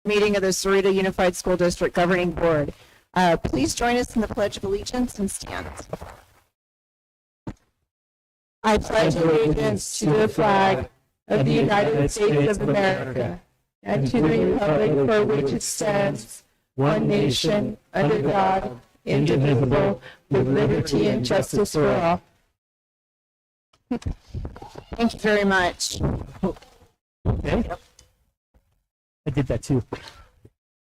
Meeting of the Sahuarita Unified School District Governing Board. Please join us in the Pledge of Allegiance and stand. I pledge allegiance to the flag of the United States of America and to the republic for which it stands, one nation, under God, indivisible, with liberty and justice for all. Thank you very much. Okay. I did that too.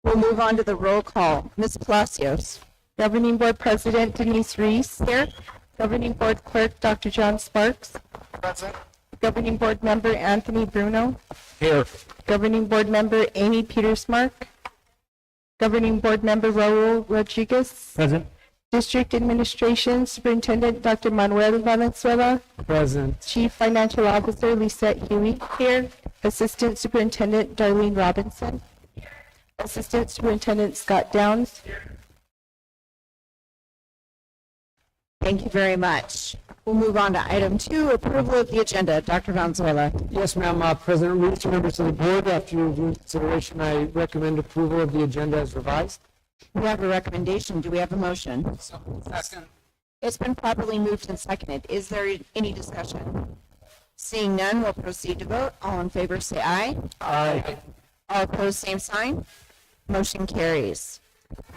We'll move on to the roll call. Ms. Palacios. Governing Board President Denise Reese here. Governing Board Clerk Dr. John Sparks. Present. Governing Board Member Anthony Bruno. Here. Governing Board Member Amy Petersmark. Governing Board Member Raul Rodriguez. Present. District Administration Superintendent Dr. Manuel Valenzuela. Present. Chief Financial Officer Lisette Huey here. Assistant Superintendent Darlene Robinson. Assistant Superintendent Scott Downs. Thank you very much. We'll move on to item 2, approval of the agenda. Dr. Valenzuela. Yes, ma'am. President Reese, members of the board, after your review and consideration, I recommend approval of the agenda as revised. We have a recommendation. Do we have a motion? Second. It's been properly moved and seconded. Is there any discussion? Seeing none, we'll proceed to vote. All in favor, say aye. Aye. All opposed, same sign. Motion carries.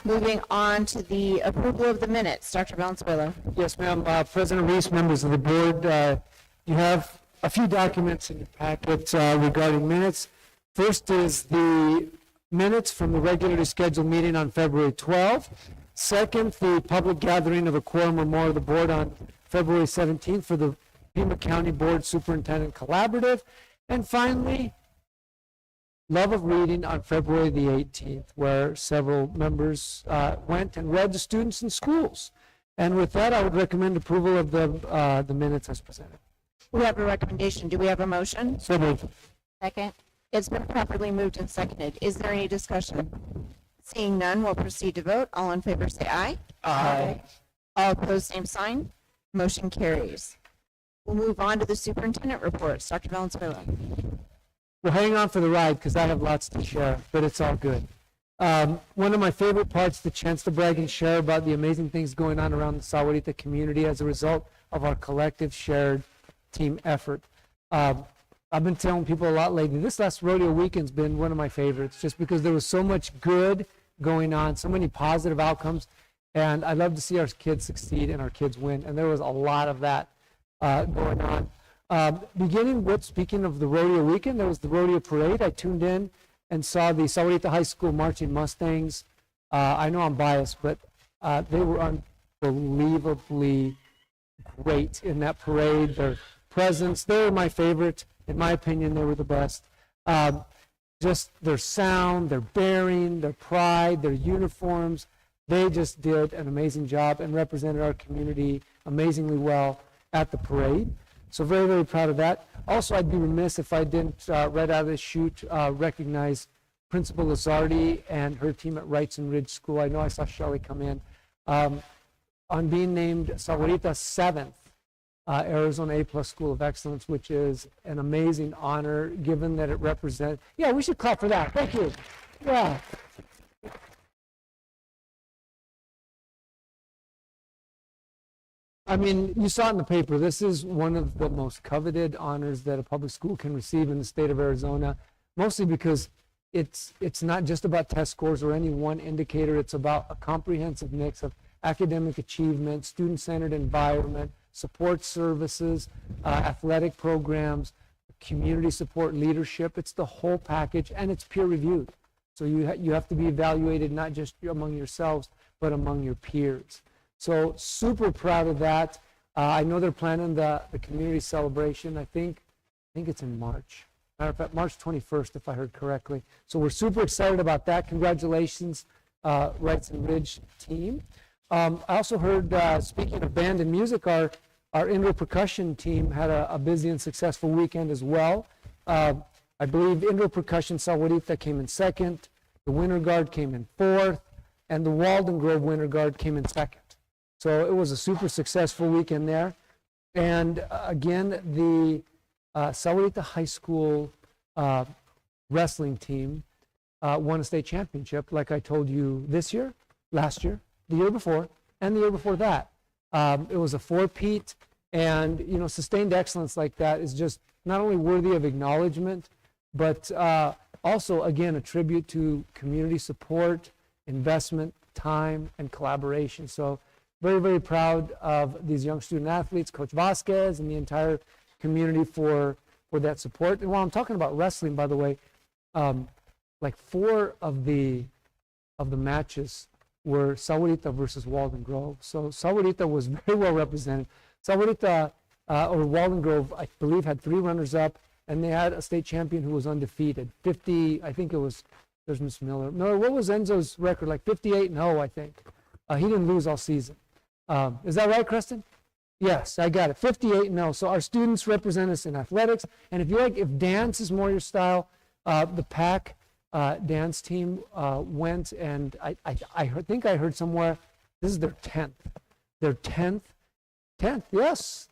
Moving on to the approval of the minutes. Dr. Valenzuela. Yes, ma'am. President Reese, members of the board, you have a few documents in your packet regarding minutes. First is the minutes from the regularly scheduled meeting on February 12th. Second, the public gathering of a quorum or more of the board on February 17th for the Pima County Board Superintendent Collaborative. And finally, love of reading on February the 18th, where several members went and read to students in schools. And with that, I would recommend approval of the minutes as presented. We have a recommendation. Do we have a motion? So moved. Second. It's been properly moved and seconded. Is there any discussion? Seeing none, we'll proceed to vote. All in favor, say aye. Aye. All opposed, same sign. Motion carries. We'll move on to the superintendent reports. Dr. Valenzuela. Well, hang on for the ride because I have lots to share, but it's all good. One of my favorite parts, the chance to brag and share about the amazing things going on around the Sahuarita community as a result of our collective shared team effort. I've been telling people a lot lately, this last rodeo weekend's been one of my favorites just because there was so much good going on, so many positive outcomes, and I love to see our kids succeed and our kids win, and there was a lot of that going on. Speaking of the rodeo weekend, there was the rodeo parade. I tuned in and saw the Sahuarita High School Marching Mustangs. I know I'm biased, but they were unbelievably great in that parade. Their presence, they were my favorite. In my opinion, they were the best. Just their sound, their bearing, their pride, their uniforms, they just did an amazing job and represented our community amazingly well at the parade. So very, very proud of that. Also, I'd be remiss if I didn't, right out of the chute, recognize Principal Lizardi and her team at Wrightson Ridge School. I know I saw Shelley come in. On being named Sahuarita's 7th Arizona A+ School of Excellence, which is an amazing honor given that it represents, yeah, we should clap for that. Thank you. Yeah. I mean, you saw it in the paper. This is one of the most coveted honors that a public school can receive in the state of Arizona, mostly because it's not just about test scores or any one indicator. It's about a comprehensive mix of academic achievement, student-centered environment, support services, athletic programs, community support, leadership. It's the whole package, and it's peer-reviewed. So you have to be evaluated not just among yourselves, but among your peers. So super proud of that. I know they're planning the community celebration. I think it's in March. Matter of fact, March 21st, if I heard correctly. So we're super excited about that. Congratulations, Wrightson Ridge team. I also heard, speaking of band and music, our indoor percussion team had a busy and successful weekend as well. I believe indoor percussion Sahuarita came in 2nd, the Winter Guard came in 4th, and the Walden Grove Winter Guard came in 2nd. So it was a super successful weekend there. And again, the Sahuarita High School wrestling team won a state championship, like I told you this year, last year, the year before, and the year before that. It was a four-peat, and sustained excellence like that is just not only worthy of acknowledgement, but also, again, a tribute to community support, investment, time, and collaboration. So very, very proud of these young student athletes, Coach Vasquez, and the entire community for that support. And while I'm talking about wrestling, by the way, like 4 of the matches were Sahuarita versus Walden Grove. So Sahuarita was very well represented. Sahuarita or Walden Grove, I believe, had 3 runners-up, and they had a state champion who was undefeated. 50, I think it was. There's Miss Miller. Miller, what was Enzo's record? Like 58-0, I think. He didn't lose all season. Is that right, Preston? Yes, I got it. 58-0. So our students represent us in athletics, and if dance is more your style, the PAC dance team went, and I think I heard somewhere this is their 10th. Their 10th, yes.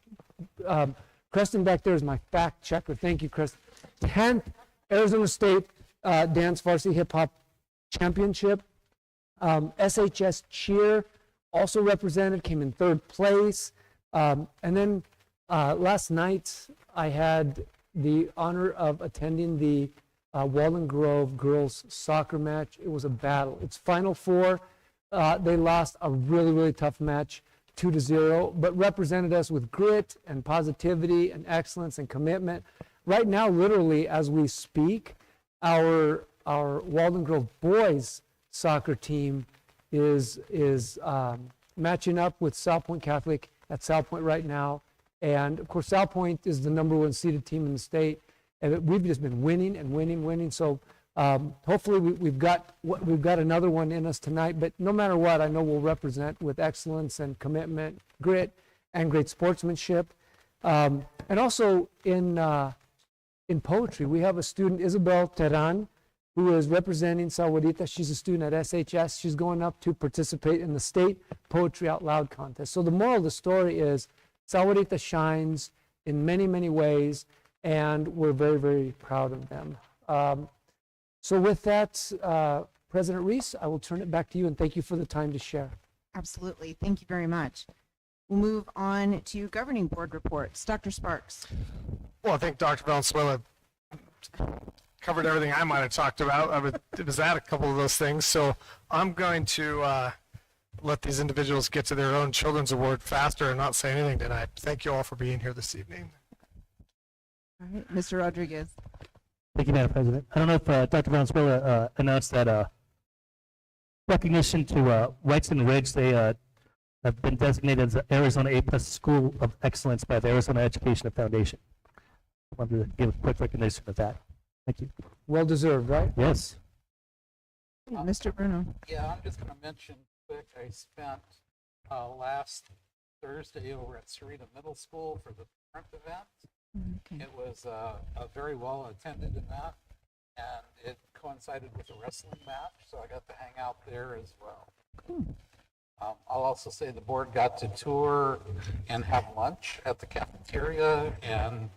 Preston back there is my fact checker. Thank you, Chris. 10th Arizona State Dance Varsity Hip Hop Championship. SHS Cheer also represented, came in 3rd place. And then last night I had the honor of attending the Walden Grove girls soccer match. It was a battle. It's Final Four. They lost a really, really tough match, 2-0, but represented us with grit and positivity and excellence and commitment. Right now, literally, as we speak, our Walden Grove boys soccer team is matching up with South Point Catholic at South Point right now. And of course, South Point is the #1 seeded team in the state. And we've just been winning and winning. So hopefully we've got another one in us tonight. But no matter what, I know we'll represent with excellence and commitment, grit, and great sportsmanship. And also in poetry, we have a student, Isabel Terran, who is representing Sahuarita. She's a student at SHS. She's going up to participate in the state Poetry Out Loud contest. So the moral of the story is Sahuarita shines in many, many ways, and we're very, very proud of them. So with that, President Reese, I will turn it back to you, and thank you for the time to share. Absolutely. Thank you very much. We'll move on to governing board reports. Dr. Sparks. Well, I think Dr. Valenzuela covered everything I might have talked about. I was at a couple of those things. So I'm going to let these individuals get to their own children's award faster and not say anything tonight. Thank you all for being here this evening. All right, Mr. Rodriguez. Thank you, Madam President. I don't know if Dr. Valenzuela announced that recognition to Whiteston Ridge. They have been designated as the Arizona A+ School of Excellence by the Arizona Education Foundation. I wanted to give a quick recognition of that. Thank you. Well deserved, right? Yes. Mr. Bruno. Yeah, I'm just going to mention quick, I spent last Thursday over at Sahuarita Middle School for the parent event. Okay. It was a very well attended event, and it coincided with a wrestling match, so I got to hang out there as well. Cool. I'll also say the board got to tour and have lunch at the cafeteria and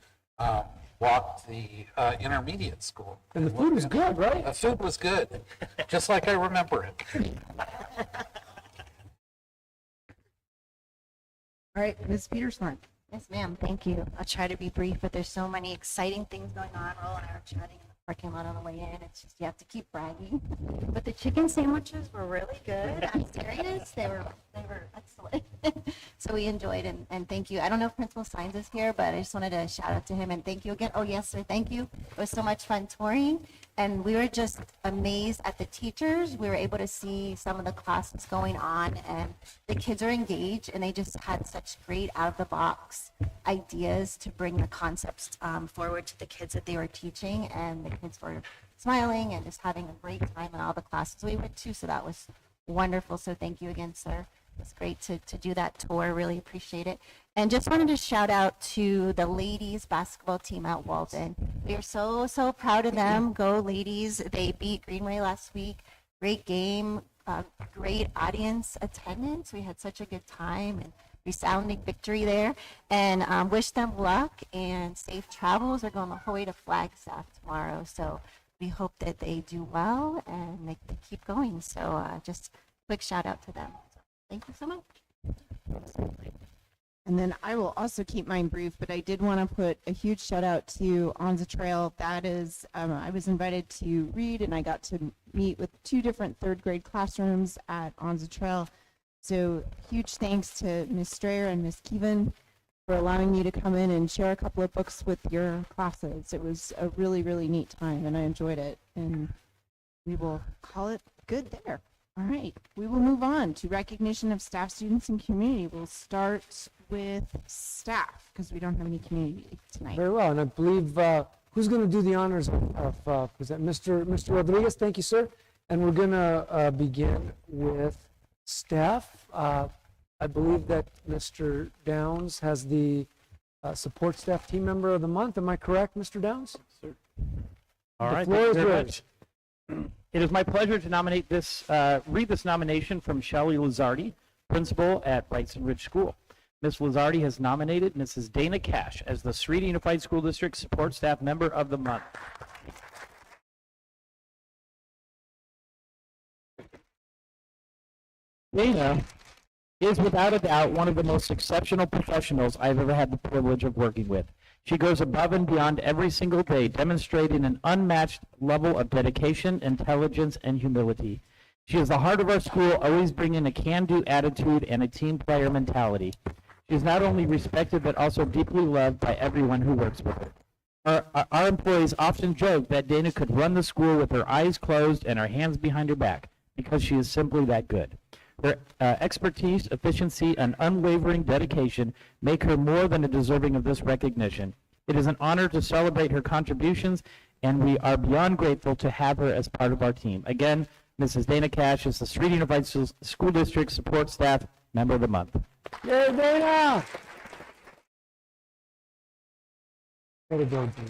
walked the intermediate school. And the food was good, right? The food was good, just like I remember it. All right, Ms. Petersman. Yes, ma'am. Thank you. I'll try to be brief, but there's so many exciting things going on. Roll and I were chatting in the parking lot on the way in. It's just, you have to keep bragging. But the chicken sandwiches were really good. I'm serious. They were excellent. So we enjoyed, and thank you. I don't know if Principal Signs is here, but I just wanted to shout out to him and thank you again. Oh, yes, sir. Thank you. It was so much fun touring. And we were just amazed at the teachers. We were able to see some of the classes going on, and the kids are engaged, and they just had such great out-of-the-box ideas to bring the concepts forward to the kids that they were teaching, and the kids were smiling and just having a great time in all the classes we went to, so that was wonderful. So thank you again, sir. It was great to do that tour. Really appreciate it. And just wanted to shout out to the ladies basketball team at Walden. We are so, so proud of them. Go ladies. They beat Greenway last week. Great game, great audience attendance. We had such a good time and resounding victory there. And wish them luck and safe travels. They're going the whole way to Flagstaff tomorrow. So we hope that they do well and they keep going. So just quick shout out to them. So, thank you so much. And then I will also keep mine brief, but I did want to put a huge shout out to On the Trail. That is, I was invited to read and I got to meet with 2 different 3rd grade classrooms at On the Trail. So huge thanks to Ms. Strayer and Ms. Keevan for allowing me to come in and share a couple of books with your classes. It was a really, really neat time and I enjoyed it. And we will call it good there. All right, we will move on to recognition of staff, students, and community. We'll start with staff because we don't have any community tonight. Very well, and I believe, who's going to do the honors of was that Mr. Rodriguez? Thank you, sir. And we're going to begin with staff. I believe that Mr. Downs has the support staff team member of the month. Am I correct, Mr. Downs? Sir. All The right, floor thank is you very yours. much. It is my pleasure to nominate read this nomination from Shelley Lazardi, principal at Wrightson Ridge School. Ms. Lazardi has nominated Mrs. Dana Cash as the Sahuarita Unified School District Support Staff Member of the Month. Dana is without a doubt one of the most exceptional professionals I've ever had the privilege of working with. She goes above and beyond every single day, demonstrating an unmatched level of dedication, intelligence, and humility. She is the heart of our school, always bringing a can-do attitude and a team player mentality. She is not only respected, but also deeply loved by everyone who works with her. Our employees often joke that Dana could run the school with her eyes closed and her hands behind her back, because she is simply that good. Her expertise, efficiency, and unwavering dedication make her more than deserving of this recognition. It is an honor to celebrate her contributions, and we are beyond grateful to have her as part of our team. Again, Mrs. Dana Cash is the Sahuarita Unified School District Support Staff Member of the Month. Yay, Dana! Way to go, Dana.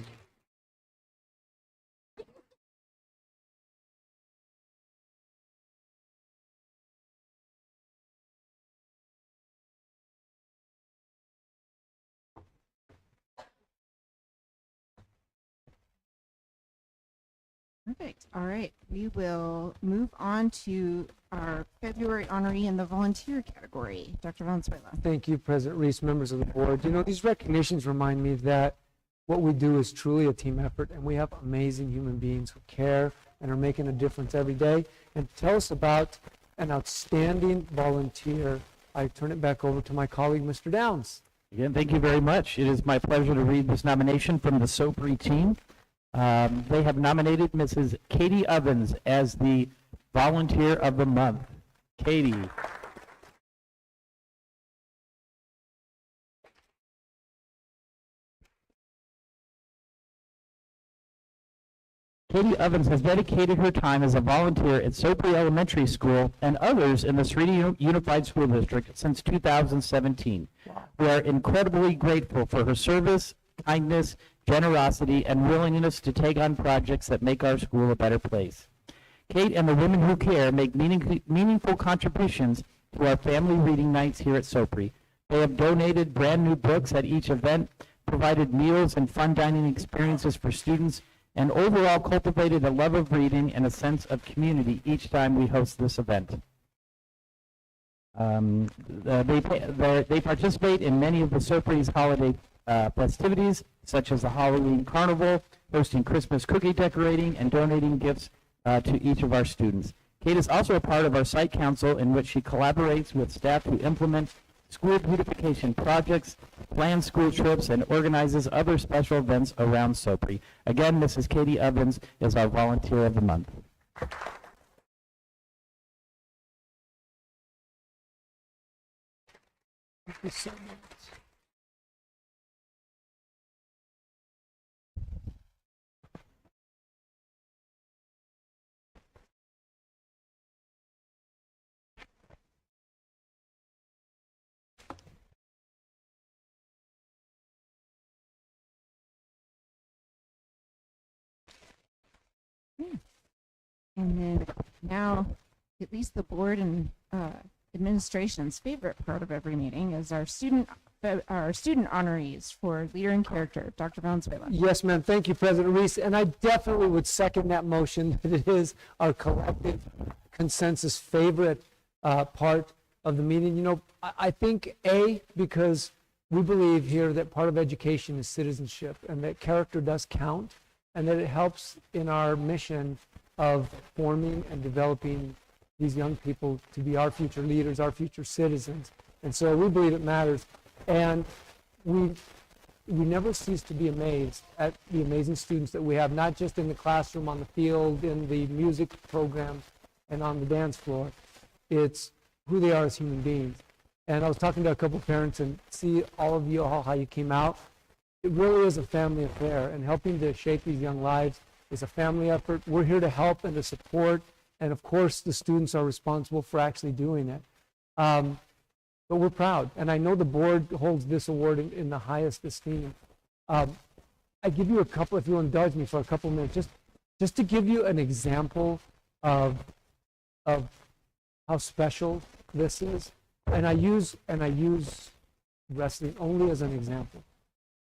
Perfect. All right. We will move on to our February honoree in the volunteer category. Dr. Valenzuela. Thank you, President Reese, members of the board. You know, these recognitions remind me that what we do is truly a team effort, and we have amazing human beings who care and are making a difference every day. And to tell us about an outstanding volunteer, I turn it back over to my colleague, Mr. Downs. Again, thank you very much. It is my pleasure to read this nomination from the SOPRI team. They have nominated Mrs. Katie Ovens as the Volunteer of the Month. Katie. Katie Ovens has dedicated her time as a volunteer at SOPRI Elementary School and others in the Sahuarita Unified School District since 2017. We are incredibly grateful for her service, kindness, generosity, and willingness to take on projects that make our school a better place. Kate and the women who care make meaningful contributions to our family reading nights here at SOPRI. They have donated brand new books at each event, provided meals and fun dining experiences for students, and overall cultivated a love of reading and a sense of community each time we host this event. They participate in many of the SOPRI's holiday festivities, such as the Halloween Carnival, hosting Christmas cookie decorating, and donating gifts to each of our students. Kate is also a part of our site council, in which she collaborates with staff to implement school beautification projects, plans school trips, and organizes other special events around SOPRI. Again, Mrs. Katie Ovens is our Volunteer of the Month. Thank you so much. And then now, at least the board and administration's favorite part of every meeting is our student our student honorees for leader and character. Dr. Valenzuela. Yes, ma'am. Thank you, President Reese. And I definitely would second that motion that it is our collective consensus favorite part of the meeting. You know, I think, because we believe here that part of education is citizenship and that character does count and that it helps in our mission of forming and developing these young people to be our future leaders, our future citizens. And so we believe it matters. And we never cease to be amazed at the amazing students that we have, not just in the classroom, on the field, in the music program, and on the dance floor. It's who they are as human beings. And I was talking to a couple of parents and see all of you, all how you came out. It really is a family affair, and helping to shape these young lives is a family effort. We're here to help and to support, and of course the students are responsible for actually doing it. But we're proud, and I know the board holds this award in the highest esteem. I give you a couple, if you'll indulge me for a couple of minutes, just to give you an example of how special this is. And I use wrestling only as an example.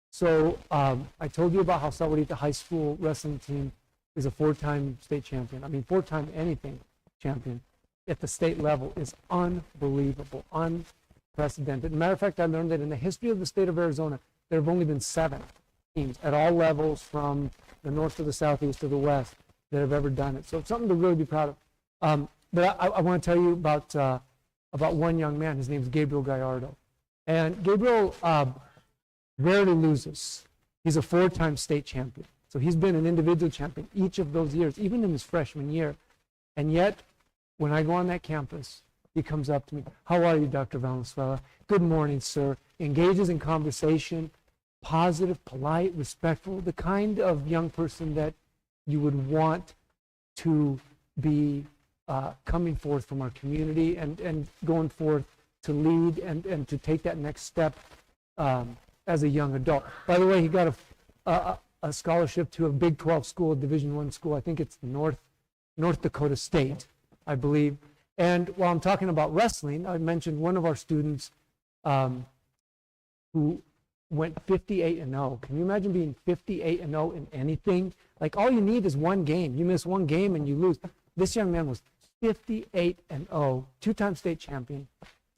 So I told you about how Sahuarita High School wrestling team is a 4-time state champion. I mean, 4-time anything champion at the state level is unbelievable, unprecedented. As a matter of fact, I learned that in the history of the state of Arizona, there have only been 7 teams at all levels, from the north to the southeast to the west, that have ever done it. So it's something to really be proud of. But I want to tell you about one young man. His name is Gabriel Gallardo. And Gabriel rarely loses. He's a 4-time state champion. So he's been an individual champion each of those years, even in his freshman year. And yet, when I go on that campus, he comes up to me. How are you, Dr. Valenzuela? Good morning, sir. Engages in conversation, positive, polite, respectful, the kind of young person that you would want to be coming forth from our community and going forth to lead and to take that next step as a young adult. By the way, he got a scholarship to a Big 12 school, a Division I school. I think it's North Dakota State, I believe. And while I'm talking about wrestling, I mentioned one of our students who went 58-0. Can you imagine being 58-0 in anything? Like, all you need is one game. You miss one game and you lose. This young man was 58-0, 2-time state champion.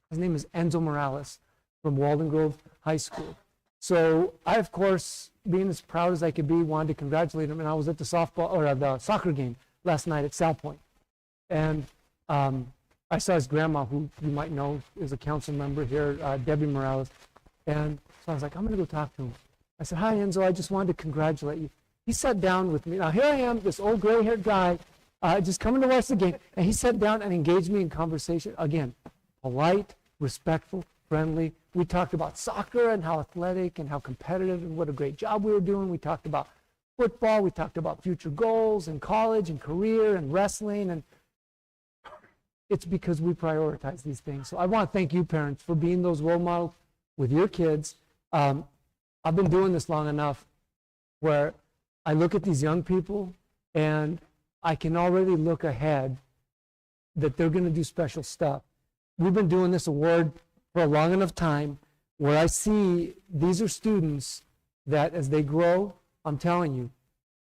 His name is Enzo Morales from Walden Grove High School. So I, of course, being as proud as I could be, wanted to congratulate him. And I was at the the soccer game last night at South Point. And I saw his grandma, who you might know is a council member here, Debbie Morales. And so I was like, I'm going to go talk to him. I said, hi, Enzo, I just wanted to congratulate you. He sat down with me. Now, here I am, this old gray-haired guy, just coming to watch the game. And he sat down and engaged me in conversation. Again, polite, respectful, friendly. We talked about soccer and how athletic and how competitive and what a great job we were doing. We talked about football. We talked about future goals and college and career and wrestling. And it's because we prioritize these things. So I want to thank you, parents, for being those role models with your kids. I've been doing this long enough where I look at these young people and I can already look ahead that they're going to do special stuff. We've been doing this award for a long enough time where I see these are students that as they grow, I'm telling you,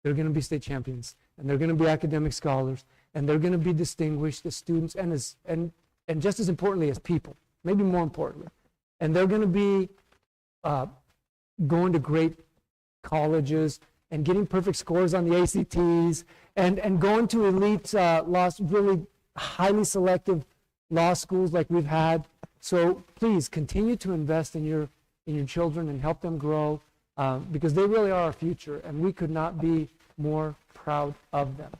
they're going to be state champions and they're going to be academic scholars and they're going to be distinguished as students and just as importantly as people, maybe more importantly. And they're going to be going to great colleges and getting perfect scores on the ACTs and going to elite really highly selective law schools like we've had. So please continue to invest in your children and help them grow because they really are our future and we could not be more proud of them.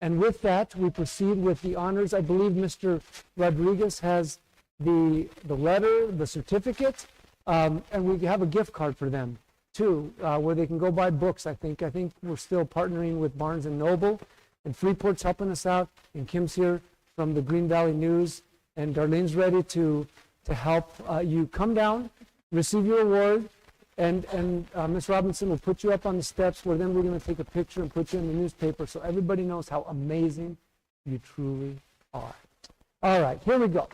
And with that, we proceed with the honors. I believe Mr. Rodriguez has the letter, the certificate, and we have a gift card for them too, where they can go buy books. I think we're still partnering with Barnes and Noble, and Freeport's helping us out, and Kim's here from the Green Valley News, and Darlene's ready to help you come down, receive your award, and Ms. Robinson will put you up on the steps where then we're going to take a picture and put you in the newspaper so everybody knows how amazing you truly are. All right, here we go.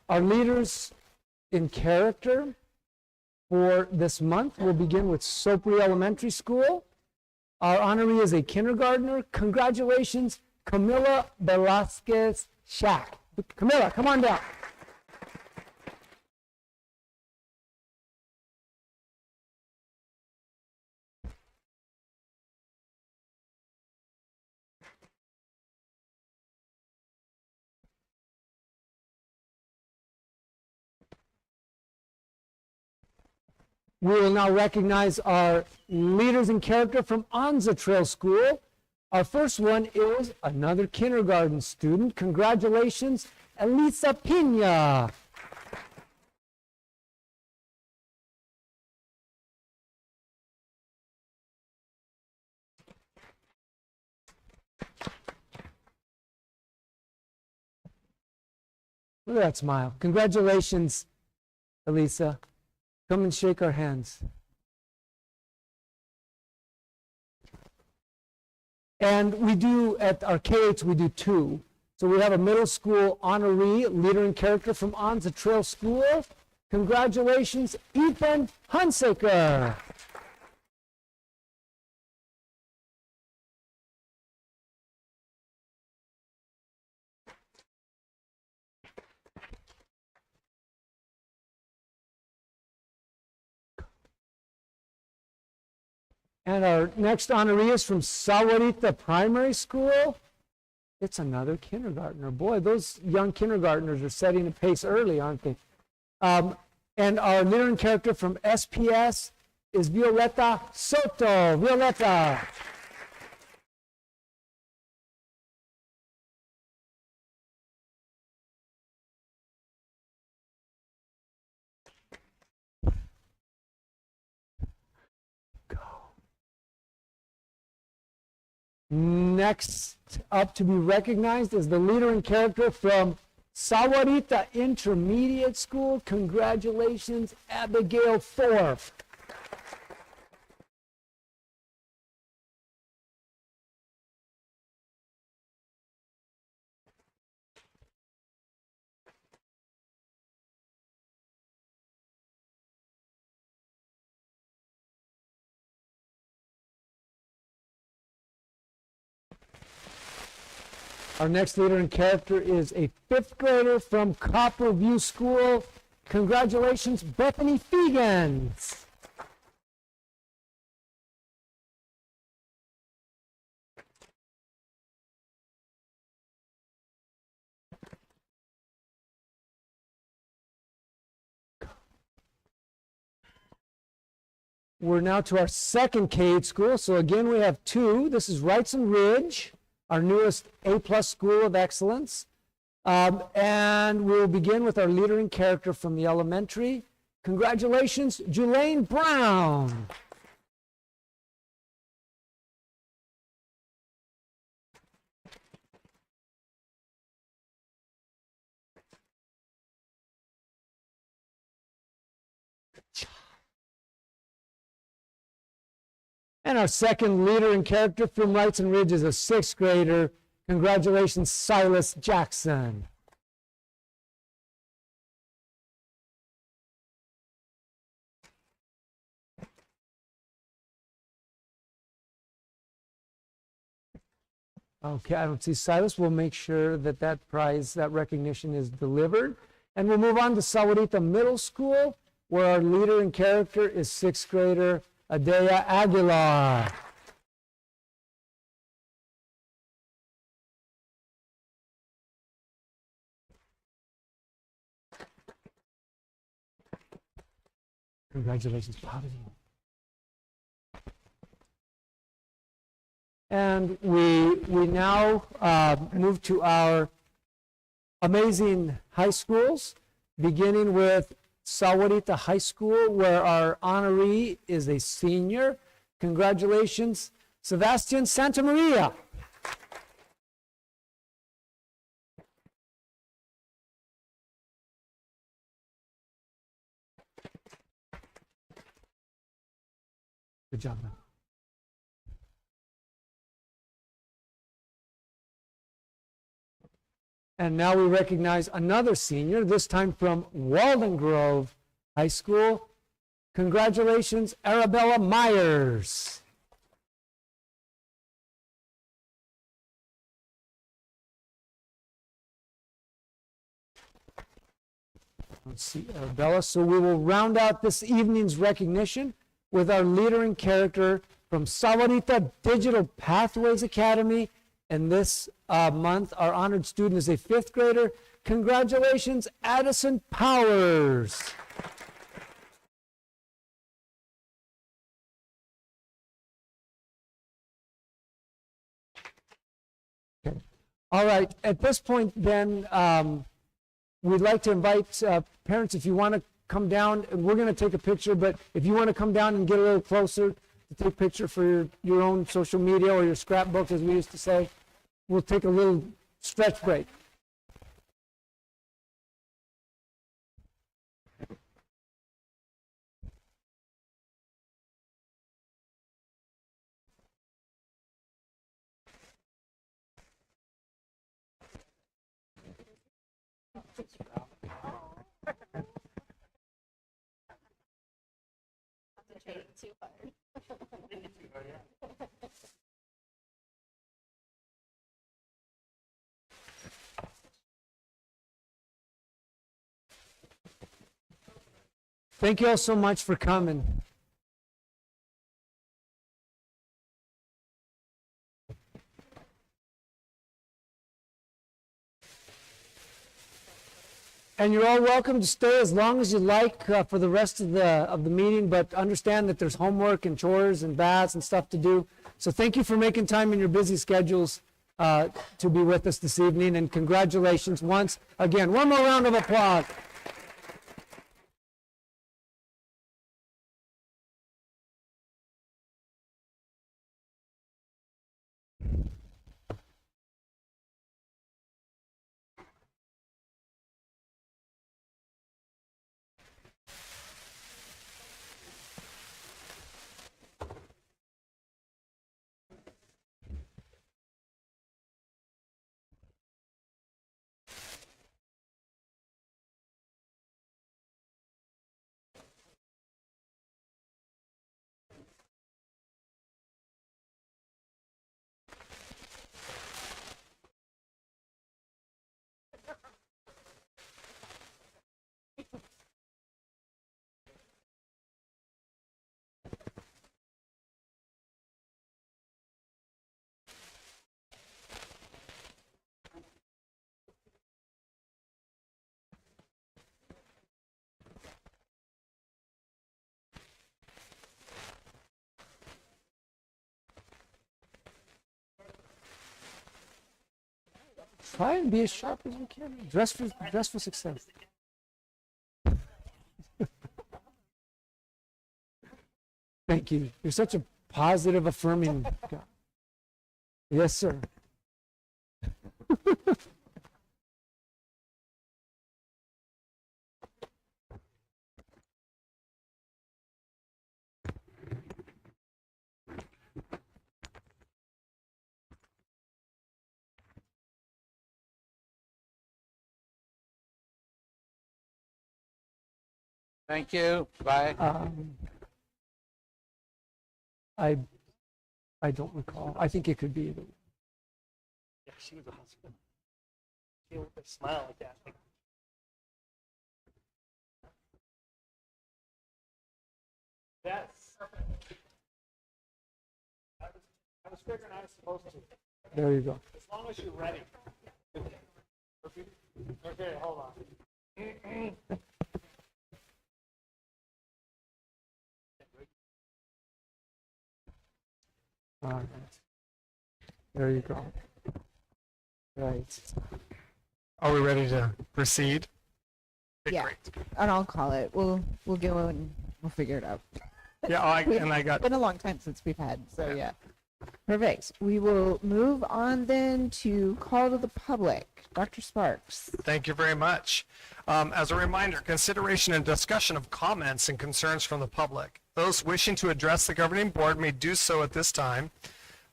Our leaders in character for this month. We'll begin with Sopri Elementary School. Our honoree is a kindergartner. Congratulations, Camila Velasquez Shack. Camila, come on down. We will now recognize our leaders in character from Anza Trail School. Our first one is another kindergarten student. Congratulations, Elisa Pina. Look at that smile. Congratulations, Elisa. Come and shake our hands. And we do, at our K-8s, we do two. So we have a middle school honoree, leader in character from Anza Trail School. Congratulations, Ethan Hunsaker. And our next honoree is from Sahuarita Primary School. It's another kindergartner. Boy, those young kindergartners are setting a pace early, aren't they? And our leader in character from SPS is Violeta Soto. Violeta. Next up to be recognized is the leader in character from Sahuarita Intermediate School. Congratulations, Abigail Thorpe. Our next leader in character is a fifth grader from Copper View School. Congratulations, Bethany Fegans. We're now to our second K-8 school. So again, we have two. This is Wrightson Ridge, our newest A+ School of Excellence. And we'll begin with our leader in character from the elementary. Congratulations, Julaine Brown. And our second leader in character from Wrightson Ridge is a sixth grader. Congratulations, Silas Jackson. Okay, I don't see Silas. We'll make sure that that prize, that recognition is delivered. And we'll move on to Sahuarita Middle School, where our leader in character is sixth grader Adea Aguilar. Congratulations, Bobby. And we now move to our amazing high schools, beginning with Sahuarita High School, where our honoree is a senior. Congratulations, Sebastian Santamaria. Good job, man. And now we recognize another senior, this time from Walden Grove High School. Congratulations, Arabella Myers. Let's see, Arabella. So we will round out this evening's recognition with our leader in character from Sahuarita Digital Pathways Academy. And this month, our honored student is a 5th grader. Congratulations, Addison Powers. Okay. All right, at this point then, we'd like to invite parents, if you want to come down, and we're going to take a picture, but if you want to come down and get a little closer to take a picture for your own social media or your scrapbook, as we used to say, we'll take a little stretch break. Thank you all so much for coming. And you're all welcome to stay as long as you like for the rest of the meeting, but understand that there's homework and chores and baths and stuff to do. So thank you for making time in your busy schedules to be with us this evening, and congratulations once again. One more round of applause. Try and be as sharp as you can. Dress for success. Thank you. You're such a positive, affirming guy. Yes, sir. Thank you. Bye. I don't recall. I think it could be either. Yeah, she was a husband. She would smile like that. Like, yes. I was figuring I was supposed to. There you go. As long as you're ready. Okay, hold on. All right. There you go. Right. Are we ready to proceed? Okay, Yeah. Great. And I'll call it. We'll go and we'll figure it out. Yeah, I got It's been a long time since we've had, so yeah. Perfect. We will move on then to call to the public. Dr. Sparks. Thank you very much. As a reminder, consideration and discussion of comments and concerns from the public. Those wishing to address the governing board may do so at this time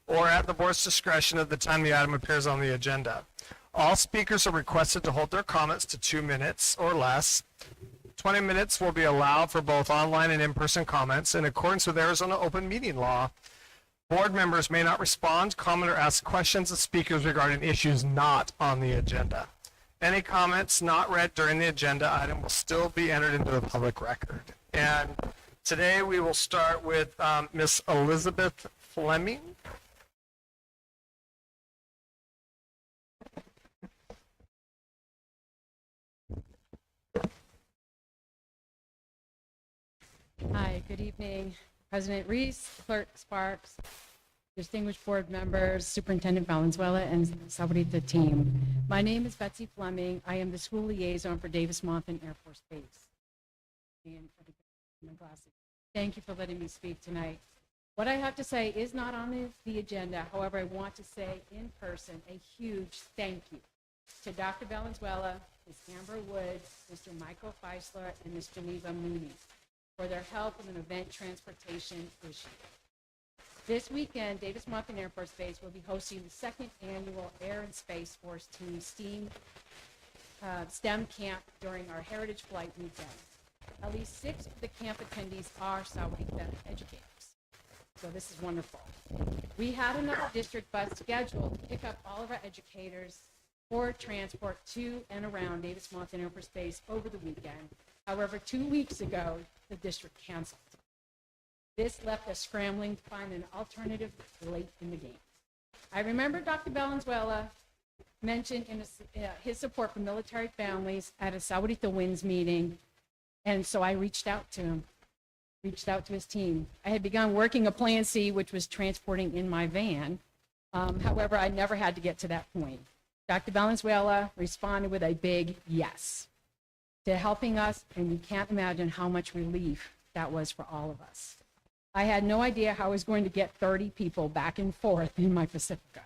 or at the board's discretion at the time the item appears on the agenda. All speakers are requested to hold their comments to 2 minutes or less. 20 minutes will be allowed for both online and in-person comments. In accordance with Arizona open meeting law, board members may not respond, comment, or ask questions of speakers regarding issues not on the agenda. Any comments not read during the agenda item will still be entered into the public record. And today we will start with Miss Elizabeth Fleming. Hi, good evening. President Reese, Clerk Sparks, distinguished board members, Superintendent Valenzuela, and Sahuarita team. My name is Betsy Fleming. I am the school liaison for Davis-Monthan Air Force Base. And for my glasses. Thank you for letting me speak tonight. What I have to say is not on the agenda. However, I want to say in person a huge thank you to Dr. Valenzuela, Ms. Amber Woods, Mr. Michael Feisler, and Ms. Geneva Mooney for their help with an event transportation issue. This weekend, Davis-Monthan Air Force Base will be hosting the second annual Air and Space Force Team STEM camp during our Heritage Flight weekend. At least 6 of the camp attendees are Sahuarita educators. So this is wonderful. We had another district bus scheduled to pick up all of our educators for transport to and around Davis-Monthan Air Force Base over the weekend. However, 2 weeks ago, the district canceled. This left us scrambling to find an alternative late in the game. I remember Dr. Valenzuela mentioned in his support for military families at a Sahuarita Winds meeting, and so I reached out to him, reached out to his team. I had begun working a Plan C, which was transporting in my van. However, I never had to get to that point. Dr. Valenzuela responded with a big yes to helping us, and you can't imagine how much relief that was for all of us. I had no idea how I was going to get 30 people back and forth in my Pacifica.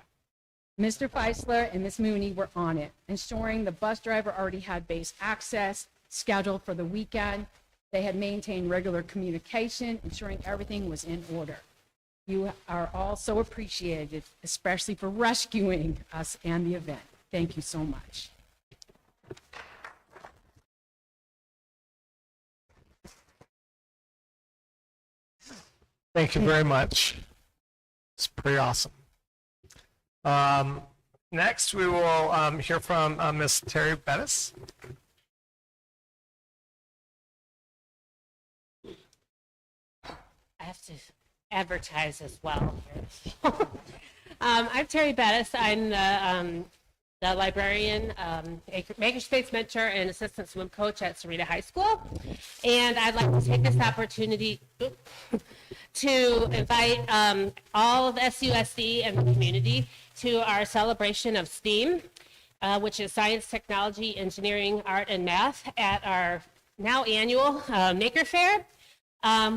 Mr. Feisler and Ms. Mooney were on it, ensuring the bus driver already had base access scheduled for the weekend. They had maintained regular communication, ensuring everything was in order. You are all so appreciated, especially for rescuing us and the event. Thank you so much. Thank you very much. It's pretty awesome. Next, we will hear from Ms. Terry Bettis. I have to advertise as well here. I'm Terry Bettis. I'm the librarian, makerspace mentor, and assistant swim coach at Sahuarita High School. And I'd like to take this opportunity to invite all of SUSD and the community to our celebration of STEAM, which is science, technology, engineering, art, and math at our now annual Maker Fair.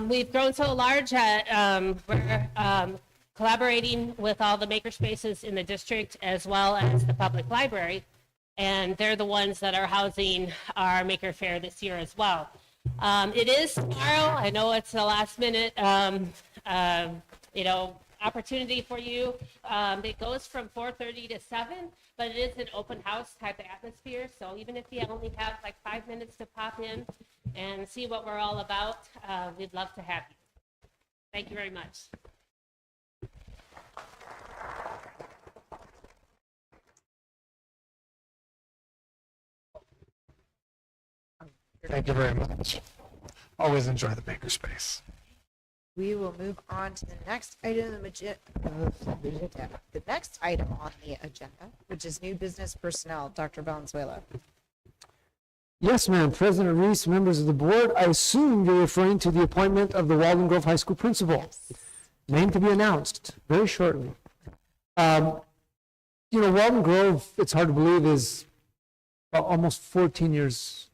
We've grown so large that we're collaborating with all the maker spaces in the district as well as the public library, and they're the ones that are housing our Maker Fair this year as well. It is tomorrow. I know it's a last minute, opportunity for you. It goes from 4:30 to 7, but it is an open house type of atmosphere. So even if you only have like 5 minutes to pop in and see what we're all about, we'd love to have you. Thank you very much. Thank you very much. Always enjoy the makerspace. We will move on to the next item on the agenda, which is new business personnel. Dr. Valenzuela. Yes, ma'am. President Reese, members of the board, I assume you're referring to the appointment of the Walden Grove High School principal. Yes. Name to be announced very shortly. Walden Grove, it's hard to believe, is almost 14 years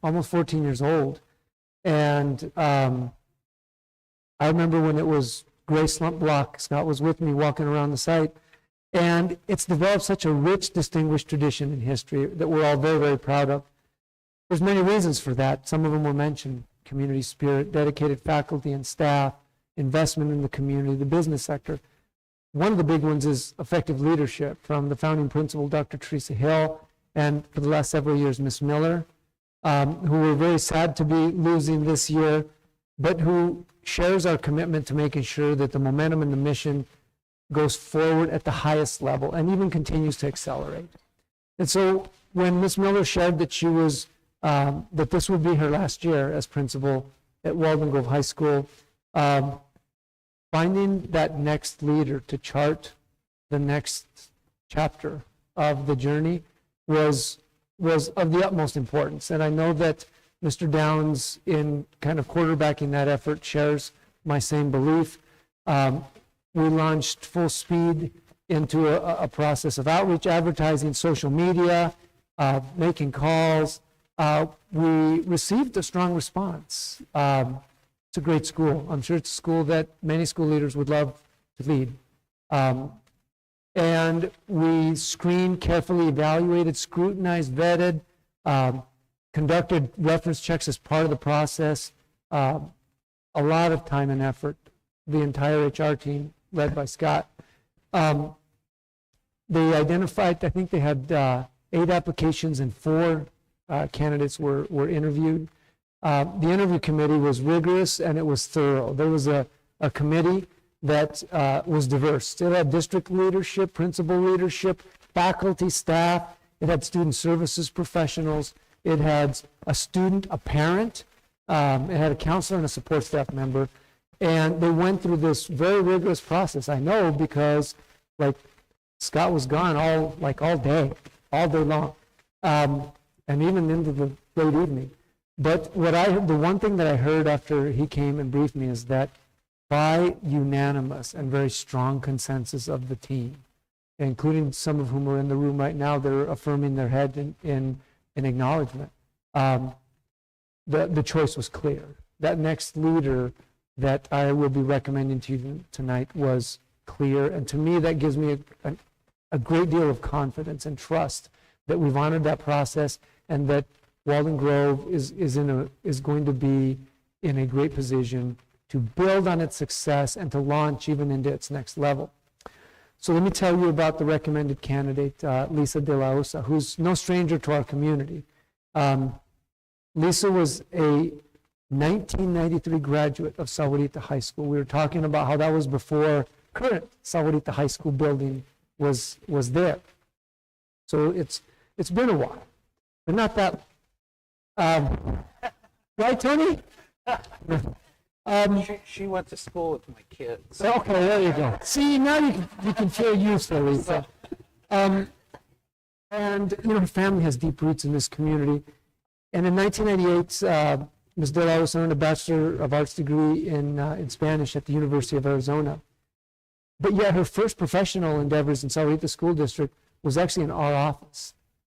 old. And I remember when it was gray slump block, Scott was with me walking around the site, and it's developed such a rich, distinguished tradition in history that we're all very, very proud of. There's many reasons for that. Some of them were mentioned: community spirit, dedicated faculty and staff, investment in the community, the business sector. One of the big ones is effective leadership from the founding principal, Dr. Teresa Hill, and for the last several years, Ms. Miller. who we're very sad to be losing this year, but who shares our commitment to making sure that the momentum and the mission goes forward at the highest level and even continues to accelerate. And so when Ms. Miller shared that she was, that this would be her last year as principal at Walden Grove High School, finding that next leader to chart the next chapter of the journey was of the utmost importance. And I know that Mr. Downs, in kind of quarterbacking that effort, shares my same belief. We launched full speed into a process of outreach, advertising, social media, making calls. We received a strong response. It's a great school. I'm sure it's a school that many school leaders would love to lead. And we screened, carefully evaluated, scrutinized, vetted, conducted reference checks as part of the process. A lot of time and effort. The entire HR team, led by Scott. They identified, I think they had 8 applications and 4 candidates were interviewed. The interview committee was rigorous and it was thorough. There was a committee that was diverse. It had district leadership, principal leadership, faculty, staff. It had student services professionals. It had a student, a parent. It had a counselor and a support staff member. And they went through this very rigorous process. I know because, like, Scott was gone all day long, and even into the late evening. But the one thing that I heard after he came and briefed me is that by unanimous and very strong consensus of the team, including some of whom are in the room right now, they're affirming their head in acknowledgement. The choice was clear. That next leader that I will be recommending to you tonight was clear, and to me that gives me a great deal of confidence and trust that we've honored that process and that Walden Grove is going to be in a great position to build on its success and to launch even into its next level. So let me tell you about the recommended candidate, Lisa De La Osa, who's no stranger to our community. Lisa was a 1993 graduate of Sahuarita High School. We were talking about how that was before current Sahuarita High School building was there. So it's been a while, but not that. Right, Tony? She went to school with my kids. Okay, there you go. See, now you can feel useful, Lisa. And her family has deep roots in this community. And in 1998, Ms. De La Osa earned a Bachelor of Arts degree in Spanish at the University of Arizona. But yet her first professional endeavors in Sahuarita School District was actually in our office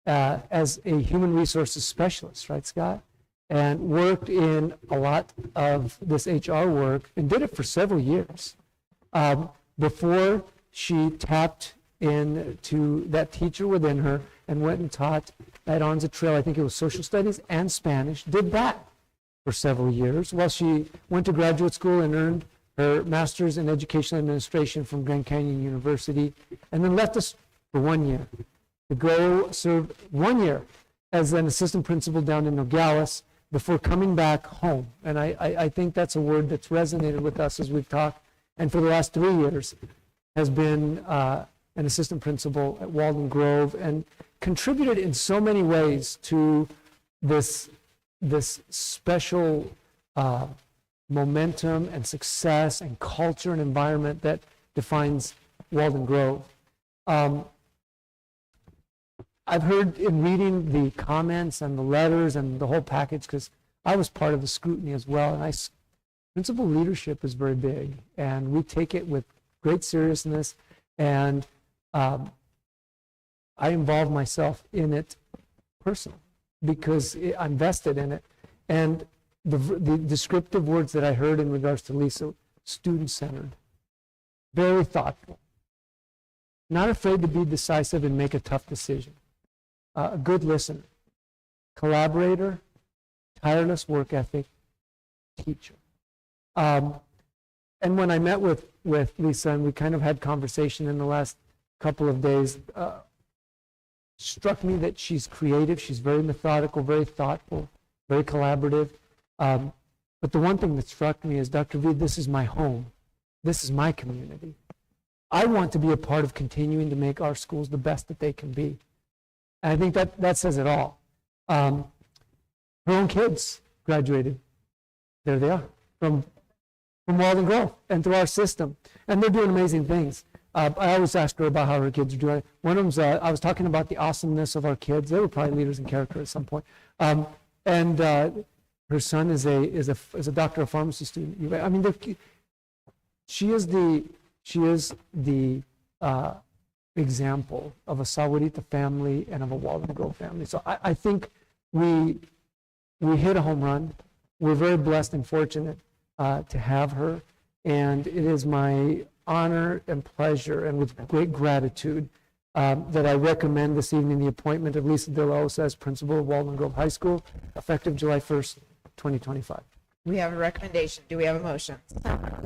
as a human resources specialist, right, Scott? And worked in a lot of this HR work and did it for several years before she tapped into that teacher within her and went and taught at Onza Trail. I think it was social studies and Spanish, did that for several years while she went to graduate school and earned her master's in educational administration from Grand Canyon University, and then left us for 1 year to go serve 1 year as an assistant principal down in Nogales before coming back home. And I think that's a word that's resonated with us as we've talked, and for the last 3 years has been an assistant principal at Walden Grove and contributed in so many ways to this special momentum and success and culture and environment that defines Walden Grove. I've heard in reading the comments and the letters and the whole package, because I was part of the scrutiny as well, and principal leadership is very big, and we take it with great seriousness, and I involve myself in it personally because I'm vested in it. And the descriptive words that I heard in regards to Lisa, student-centered, very thoughtful, not afraid to be decisive and make a tough decision, a good listener, collaborator, tireless work ethic, teacher. And when I met with Lisa and we kind of had conversation in the last couple of days, struck me that she's creative, she's very methodical, very thoughtful, very collaborative. But the one thing that struck me is, Dr. V, this is my home. This is my community. I want to be a part of continuing to make our schools the best that they can be. And I think that says it all. Her own kids graduated. There they are, from Walden Grove and through our system. And they're doing amazing things. I always ask her about how her kids are doing. One of them's, I was talking about the awesomeness of our kids. They were probably leaders in character at some point. And her son is a doctor of pharmacy student. I mean, she is the example of a Sahuarita family and of a Walden Grove family. So I think we hit a home run. We're very blessed and fortunate to have her, and it is my honor and pleasure and with great gratitude that I recommend this evening the appointment of Lisa De La Osa as principal of Walden Grove High School, effective July 1st, 2025. We have a recommendation. Do we have a motion?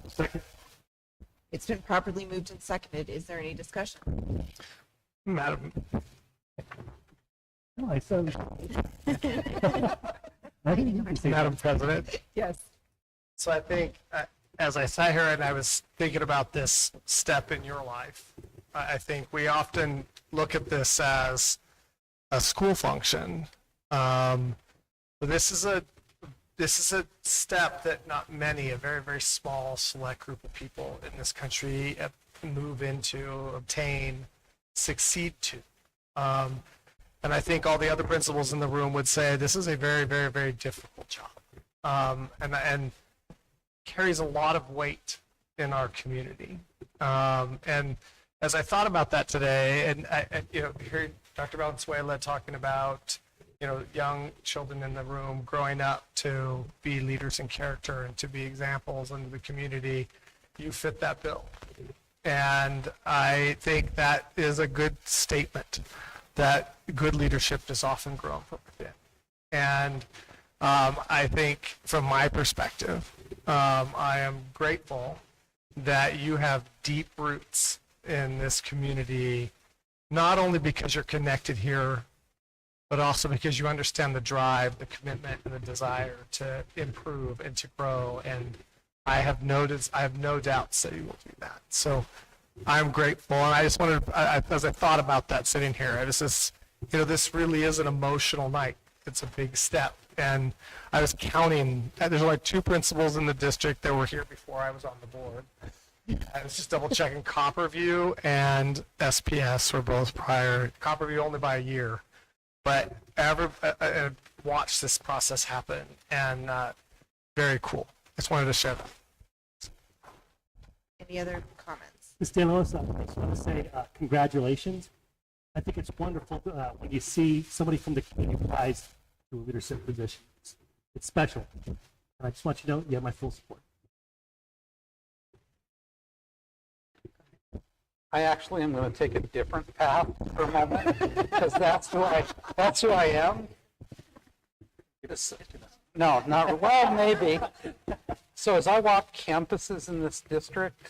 Second. It's been properly moved and seconded. Is there any discussion? Madam, No, I said. Madam President. Yes. So I think as I sat here and I was thinking about this step in your life, I think we often look at this as a school function. But this is a step that not many, a very, very small select group of people in this country move into, obtain, succeed to. And I think all the other principals in the room would say this is a very, very, very difficult job. And carries a lot of weight in our community. And as I thought about that today, and hearing Dr. Valenzuela talking about young children in the room growing up to be leaders in character and to be examples in the community, you fit that bill. And I think that is a good statement, that good leadership is often grown from within. And I think from my perspective, I am grateful that you have deep roots in this community, not only because you're connected here, but also because you understand the drive, the commitment, and the desire to improve and to grow. And I have no doubts that you will do that. So I'm grateful. And I just wanted, as I thought about that sitting here, this really is an emotional night. It's a big step. And I was counting, there's like 2 principals in the district that were here before I was on the board. I was just double checking. Copperview and SPS were both prior. Copperview only by a year. But I watched this process happen, and very cool. Just wanted to share that. Any other comments? Ms. De La Osa, I just want to say congratulations. I think it's wonderful when you see somebody from the community rise to a leadership position. It's special. And I just want you to know you have my full support. I actually am going to take a different path for a moment because that's who I am. No, not well, maybe. So as I walk campuses in this district,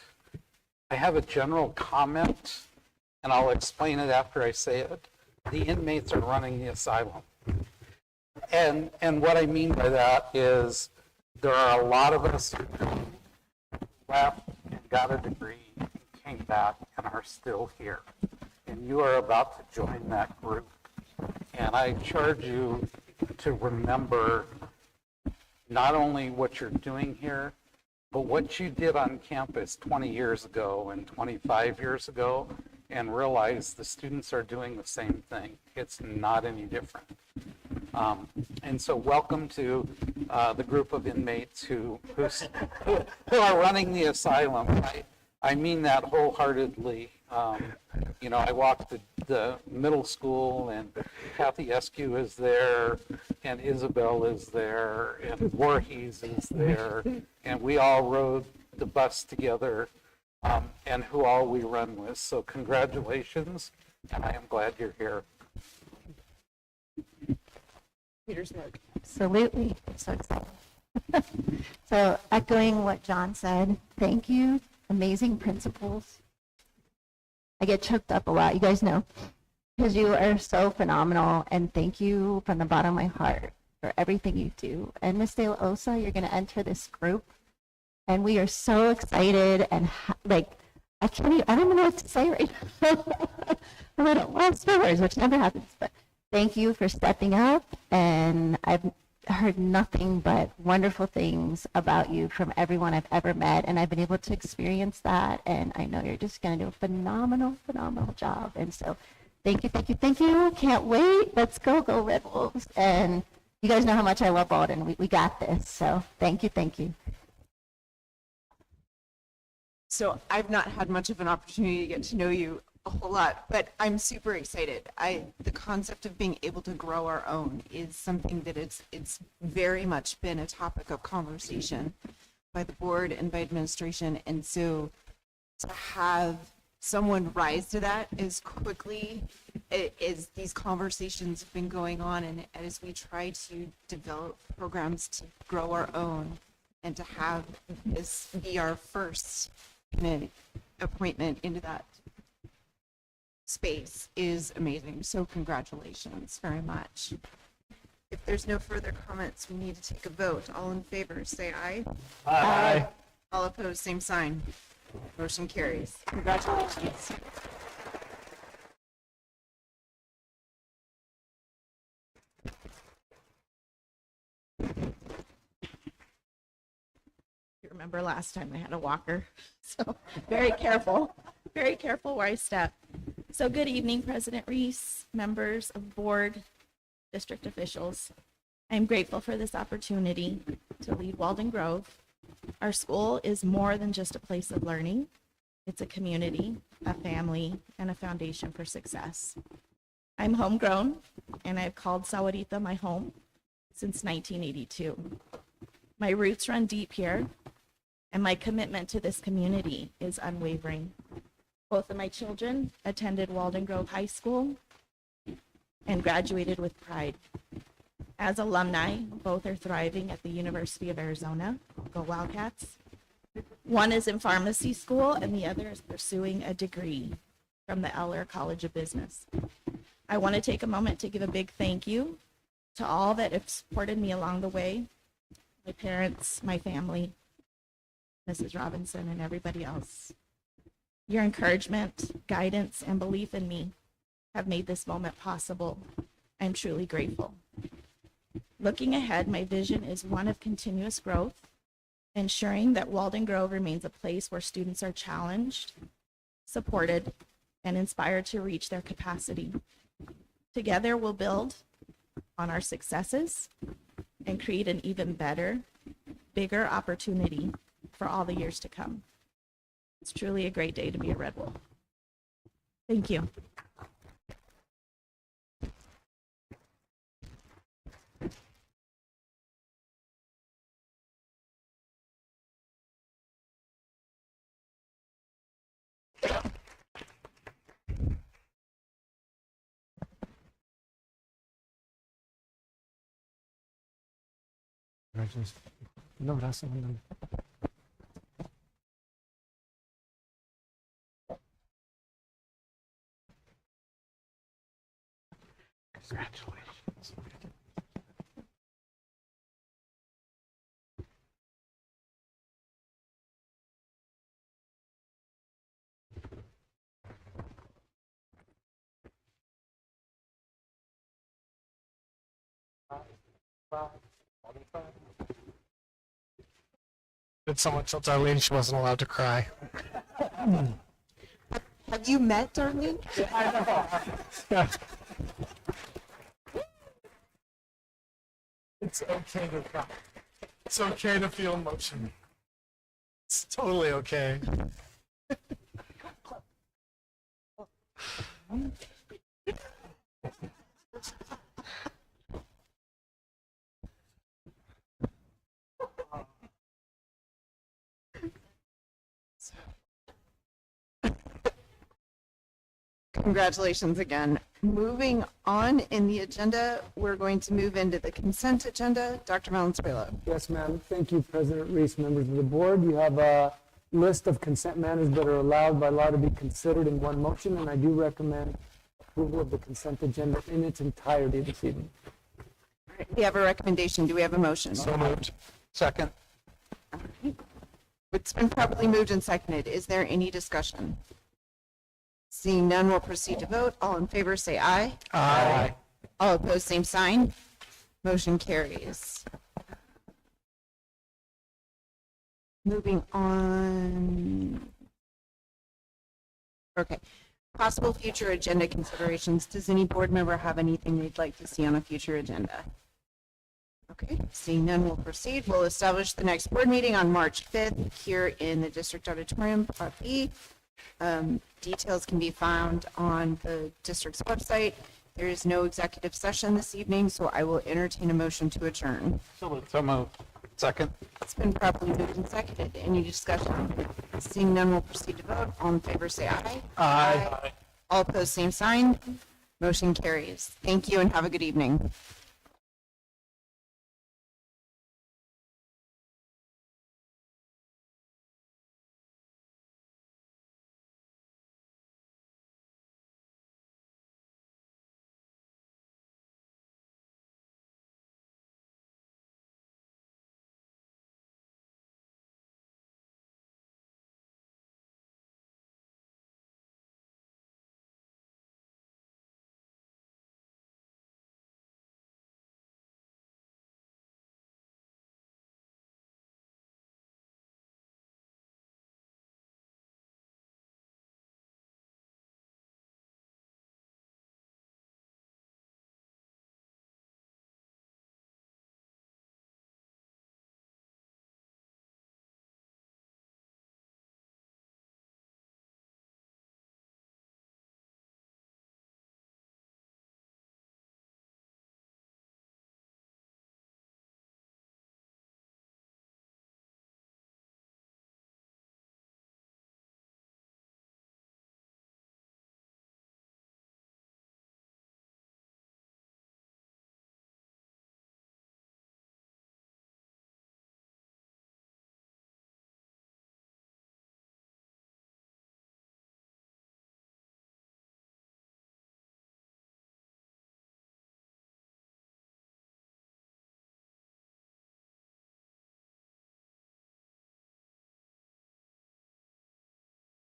I have a general comment, and I'll explain it after I say it. The inmates are running the asylum. And what I mean by that is there are a lot of us who left and got a degree, came back, and are still here. And you are about to join that group. And I charge you to remember not only what you're doing here, but what you did on campus 20 years ago and 25 years ago, and realize the students are doing the same thing. It's not any different. And so welcome to the group of inmates who are running the asylum. I mean that wholeheartedly. I walked the middle school, and Kathy Eskew is there, and Isabel is there, and Voorhees is there, and we all rode the bus together, and who all we run with. So congratulations, and I am glad you're here. Petersburg. Absolutely. I'm so excited. So echoing what John said, thank you. Amazing principals. I get choked up a lot, you guys know. because you are so phenomenal, and thank you from the bottom of my heart for everything you do. And Miss De La Osa, you're going to enter this group, and we are so excited and like I don't even know what to say right now. I'm at a loss for words, which never happens. But thank you for stepping up, and I've heard nothing but wonderful things about you from everyone I've ever met, and I've been able to experience that. And I know you're just going to do a phenomenal, phenomenal job. And so, thank you, thank you, thank you. Can't wait. Let's go Red Wolves! And you guys know how much I love Walden. We got this. So, thank you, thank you. So I've not had much of an opportunity to get to know you a whole lot, but I'm super excited. The concept of being able to grow our own is something that it's very much been a topic of conversation by the board and by administration. And so to have someone rise to that as quickly as these conversations have been going on, and as we try to develop programs to grow our own, and to have this be our first appointment into that space is amazing. So congratulations very much. If there's no further comments, we need to take a vote. All in favor, say aye. Aye. All opposed, same sign. Motion carries. Congratulations. You remember last time I had a walker, so very careful where I step. So good evening, President Reese, members of board, district officials. I'm grateful for this opportunity to lead Walden Grove. Our school is more than just a place of learning. It's a community, a family, and a foundation for success. I'm homegrown, and I've called Sahuarita my home since 1982. My roots run deep here, and my commitment to this community is unwavering. Both of my children attended Walden Grove High School and graduated with pride. As alumni, both are thriving at the University of Arizona. Go Wildcats. One is in pharmacy school, and the other is pursuing a degree from the Eller College of Business. I want to take a moment to give a big thank you to all that have supported me along the way, my parents, my family, Mrs. Robinson, and everybody else. Your encouragement, guidance, and belief in me have made this moment possible. I'm truly grateful. Looking ahead, my vision is one of continuous growth, ensuring that Walden Grove remains a place where students are challenged, supported, and inspired to reach their capacity. Together, we'll build on our successes and create an even better, bigger opportunity for all the years to come. It's truly a great day to be a Red Wolf. Thank you. Congratulations. Un abrazo. Ándale. Congratulations. Did someone tell Darlene she wasn't allowed to cry? Have you met Darlene? It's okay to cry. It's okay to feel emotion. It's totally okay. Congratulations again. Moving on in the agenda, we're going to move into the consent agenda. Dr. Valenzuela. Yes, ma'am. Thank you, President Reese, members of the board. You have a list of consent matters that are allowed by law to be considered in one motion, and I do recommend approval of the consent agenda in its entirety this evening. We have a recommendation. Do we have a motion? So moved. Second. It's been properly moved and seconded. Is there any discussion? Seeing none, we'll proceed to vote. All in favor, say aye. Aye. All opposed, same sign. Motion carries. Moving on. Okay. Possible future agenda considerations. Does any board member have anything they'd like to see on a future agenda? Okay, seeing none, we'll proceed. We'll establish the next board meeting on March 5th here in the District Auditorium, Part B. Details can be found on the district's website. There is no executive session this evening, so I will entertain a motion to adjourn. So moved. Second. It's been properly moved and seconded. Any discussion? Seeing none, we'll proceed to vote. All in favor, say aye. Aye. All opposed, same sign. Motion carries. Thank you and have a good evening.